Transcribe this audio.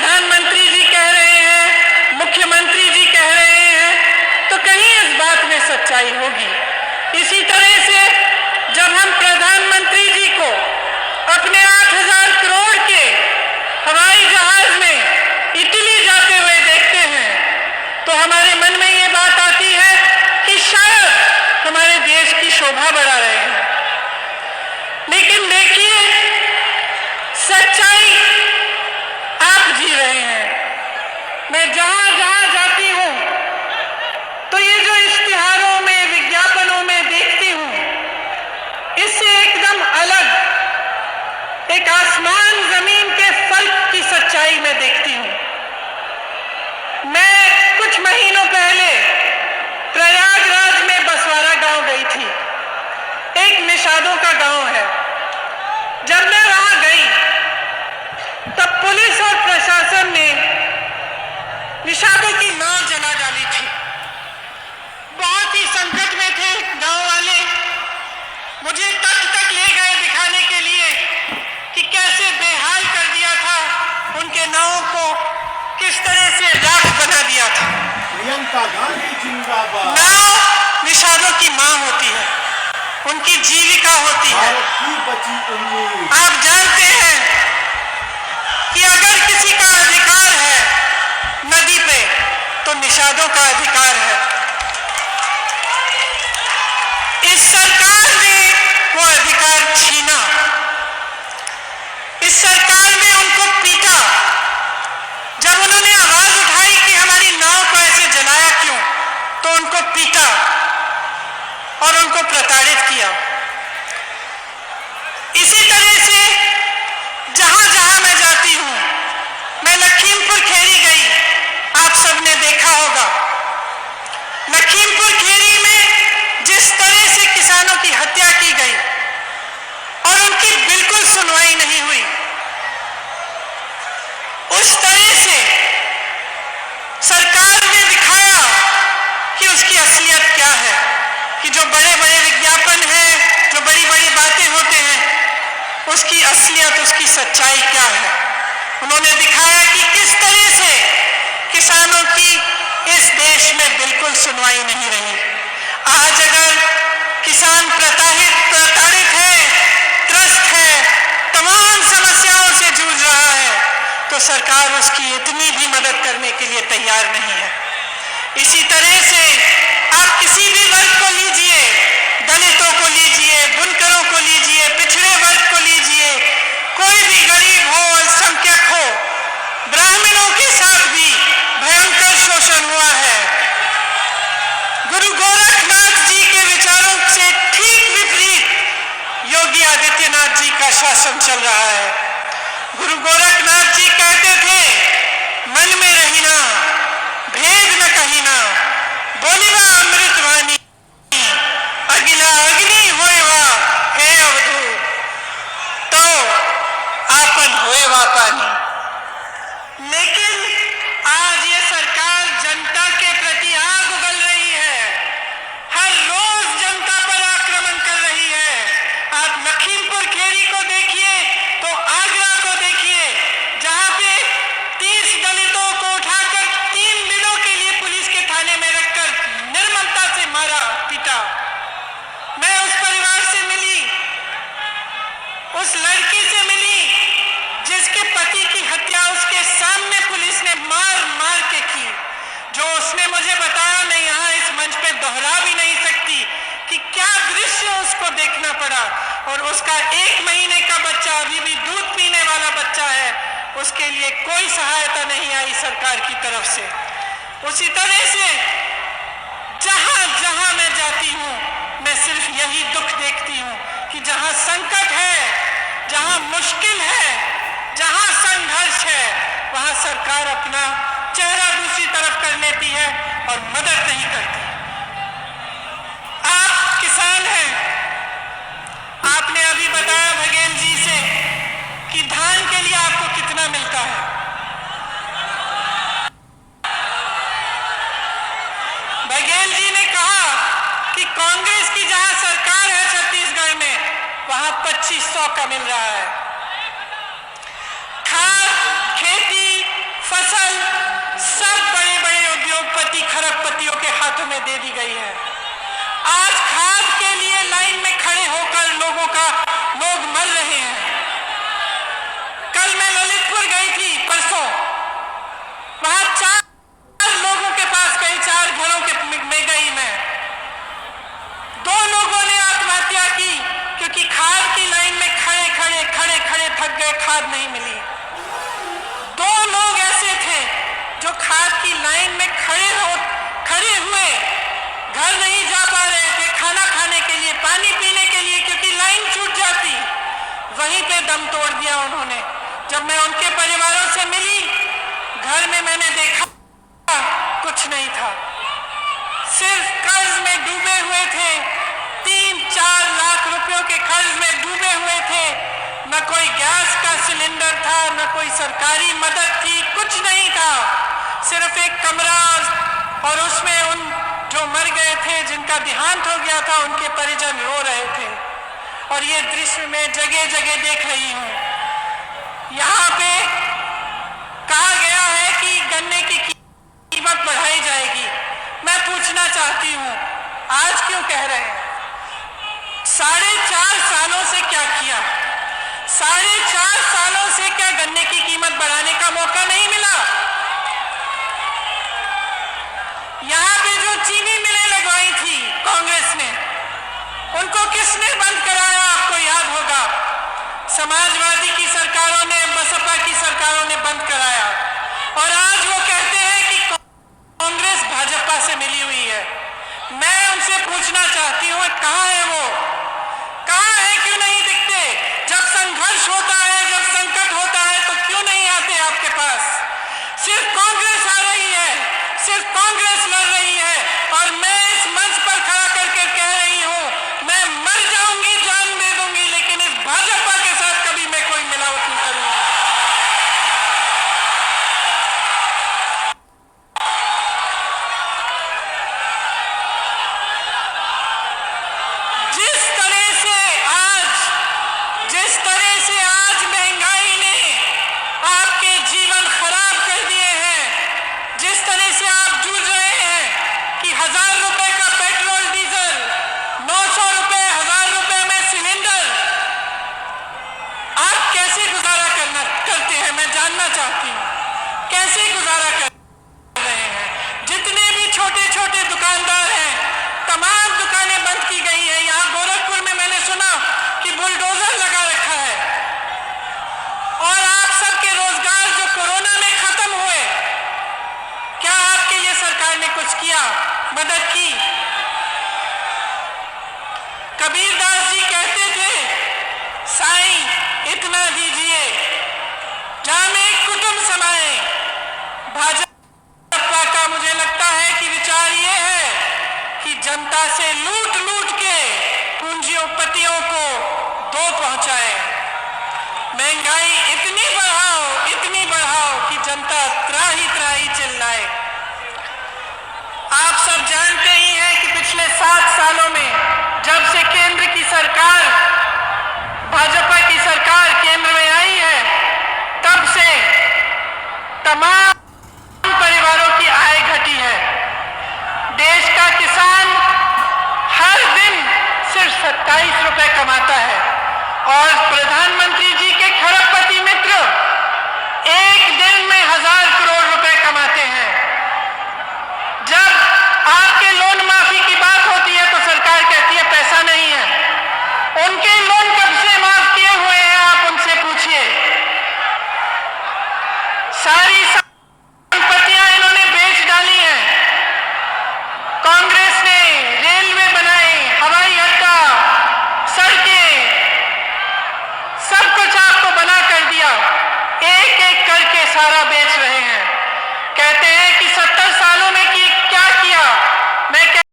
प्रधानमंत्री जी कह रहे हैं, मुख्यमंत्री जी कह रहे हैं, तो कहीं इस बात में सच्चाई होगी। इसी तरह से जब हम प्रधानमंत्री जी को अपने 8,000 करोड़ के हवाई जहाज में इटली जाते हुए देखते हैं तो हमारे मन में ये बात आती है कि शायद हमारे देश की शोभा बढ़ा रहे हैं। लेकिन देखिए, सच्चाई आप जी रहे हैं। मैं जहां जहां जाती हूं तो ये जो इश्तिहारों में, विज्ञापनों में देखती हूं, इससे एकदम अलग एक आसमान जमीन के फर्क की सच्चाई में देखती हूं। मैं कुछ महीनों पहले प्रयागराज में बसवारा गांव गई थी। एक निषादों का गांव है। जब मैं वहां गई तब पुलिस और प्रशासन ने निषादों की नाव जला डाली थी। बहुत ही संकट में थे गांव वाले। मुझे तट तक ले गए दिखाने के लिए कि कैसे बेहाल कर दिया था उनके नावों को, किस तरह से राख बना दिया था। प्रियंका गांधी जिंदाबाद। नाव निषादों की मां होती है, उनकी जीविका होती है। भारत की बची उम्मीद। आप जानते हैं कि अगर किसी का अधिकार है नदी पे तो निषादों का अधिकार है। इस सरकार ने वो अधिकार छीना। इस सरकार ने उनको पीटा। जब उन्होंने आवाज उठाई कि हमारी नाव को ऐसे जलाया क्यों, तो उनको पीटा और उनको प्रताड़ित किया। इसी तरह से जहां जहां मैं जाती हूं, मैं लखीमपुर खेरी गई, आप सबने देखा होगा। लखीमपुर खेरी में जिस तरह से किसानों की हत्या की गई और उनकी बिल्कुल सुनवाई नहीं हुई, उस तरह से सरकार ने दिखाया कि उसकी असलियत क्या है, कि जो बड़े बड़े विज्ञापन हैं, जो बड़ी बड़ी बातें होते हैं, उसकी असलियत, उसकी सच्चाई क्या है। उन्होंने दिखाया कि किस तरह से किसानों की इस देश में बिल्कुल सुनवाई नहीं रही। आज अगर किसान प्रताड़ित है, त्रस्त है, तमाम समस्याओं से जूझ रहा है, तो सरकार उसकी इतनी भी मदद करने के लिए तैयार नहीं है। इसी तरह से आप किसी भी वर्ग को लीजिए, दलितों को लीजिए, बुनकरों को लीजिए, पिछड़े वर्ग को लीजिए, कोई भी गरीब हो, अल्पसंख्यक हो, ब्राह्मणों के साथ भी भयंकर शोषण हुआ है। गुरु गोरखनाथ जी के विचारों से ठीक विपरीत योगी आदित्यनाथ जी का शासन चल रहा है। गुरु गोरखनाथ जी कहते थे, मन में रहीना, भेद न कहीना, बोलिवा अमृतवाणी, अगिला अग्नि होएवा हे अवधू, तो आपन होएवा पानी। लेकिन आज ये सरकार जनता के प्रति आग उगल रही है, हर रोज जनता पर आक्रमण कर रही है। आप लखीमपुर खेरी को देखिए तो आगरा को देखिए, जहां पे 30 दलितों को उठाकर 3 दिनों के लिए पुलिस के थाने में रखकर निर्ममता से मारा, पीटा। मैं उस परिवार से मिली, उस लड़की से मिली जिसके पति की हत्या उसके सामने पुलिस ने मार मार के की। जो उसने मुझे बताया, मैं यहां इस मंच पे दोहरा भी नहीं सकती कि क्या दृश्य उसको देखना पड़ा। और उसका 1 महीने का बच्चा, अभी भी दूध पीने वाला बच्चा है, उसके लिए कोई सहायता नहीं आई सरकार की तरफ से। उसी तरह से जहां जहां मैं जाती हूं, मैं सिर्फ यही दुख देखती हूं कि जहां संकट है, जहां मुश्किल है, जहां संघर्ष है, वहां सरकार अपना चेहरा दूसरी तरफ कर लेती है और मदद नहीं करती। आप किसान हैं, आपने अभी बताया बघेल जी से कि धान के लिए आपको कितना मिलता है। बघेल जी ने कहा कि कांग्रेस की जहां सरकार है छत्तीसगढ़ में, वहां 2500 का मिल रहा है। खाद, खेती में दे दी गई है। आज खाद के लिए लाइन में खड़े होकर लोग मर रहे हैं। कल मैं ललितपुर गई थी, परसों, वहां 4 लोगों के पास गई, 4 घरों में गई मैं। 2 लोगों ने आत्महत्या की क्योंकि खाद की लाइन में खड़े थक गए, खाद नहीं मिली। 2 लोग ऐसे थे जो खाद की लाइन में खड़े हुए घर नहीं जा पा रहे थे, खाना खाने के लिए, पानी पीने के लिए, क्योंकि लाइन छूट जाती। वहीं पे दम तोड़ दिया उन्होंने। जब मैं उनके परिवारों से मिली, घर में मैंने देखा कुछ नहीं था, सिर्फ कर्ज में डूबे हुए थे। 3-4 लाख रुपयों के कर्ज में डूबे हुए थे। न कोई गैस का सिलेंडर था, न कोई सरकारी मदद थी, कुछ नहीं था। सिर्फ एक कमरा, और उसमें उन जो मर गए थे, जिनका देहांत हो गया था, उनके परिजन रो रहे थे। और ये दृश्य मैं जगह जगह देख रही हूं। यहाँ पे कहा गया है कि गन्ने की कीमत बढ़ाई जाएगी। मैं पूछना चाहती हूं, आज क्यों कह रहे हैं? 4.5 सालों से क्या किया? 4.5 सालों से क्या गन्ने की कीमत बढ़ाने का मौका नहीं मिला? यहां पे जो चीनी मिलें लगवाई थी कांग्रेस ने, उनको किसने बंद कराया? आपको याद होगा, समाजवादी की सरकारों ने, बसपा की सरकारों ने बंद कराया। और आज वो कहते हैं कि कांग्रेस भाजपा से मिली हुई है। मैं उनसे पूछना चाहती हूं, कहां है वो? कहां है? क्यों नहीं दिखते? जब संघर्ष होता है, जब संकट होता है, तो क्यों नहीं आते आपके पास? सिर्फ कांग्रेस आ रही है, सिर्फ कांग्रेस लड़ रही है। और मैं इस मंच पर खड़ा करके कह रही हूं, मैं मर जाऊंगी, जान दे दूंगी, लेकिन इस भाजपा के साथ कभी मैं कोई मिलावट नहीं करूंगी। जिस तरह से आज महंगाई ने आपके जीवन खराब कर दिए हैं, जिस तरह से आप जूझ रहे हैं कि 1000 रुपए का पेट्रोल डीजल, 900 रुपए, 1000 रुपए में सिलेंडर, आप कैसे गुजारा करते हैं? मैं जानना चाहती हूं, कैसे गुजारा कर रहे हैं? जितने भी छोटे छोटे दुकानदार हैं, तमाम दुकानें बंद की गई है। यहां गोरखपुर में मैंने सुना कि बुलडोजर लगा रखा है। और आप सबके रोजगार जो कोरोना में खत्म हुए, क्या आपके लिए सरकार ने कुछ किया, मदद की? कबीरदास जी कहते थे, साईं इतना दीजिए जामे कुटुंब समाए। भाजपा का मुझे लगता है कि विचार ये है कि जनता से लूट लूट के पूंजीपतियों को दो पहुंचाए। महंगाई इतनी बढ़ाओ कि जनता त्राही चिल्लाए। आप सब जानते ही हैं कि पिछले 7 सालों में, जब से केंद्र की सरकार, भाजपा की सरकार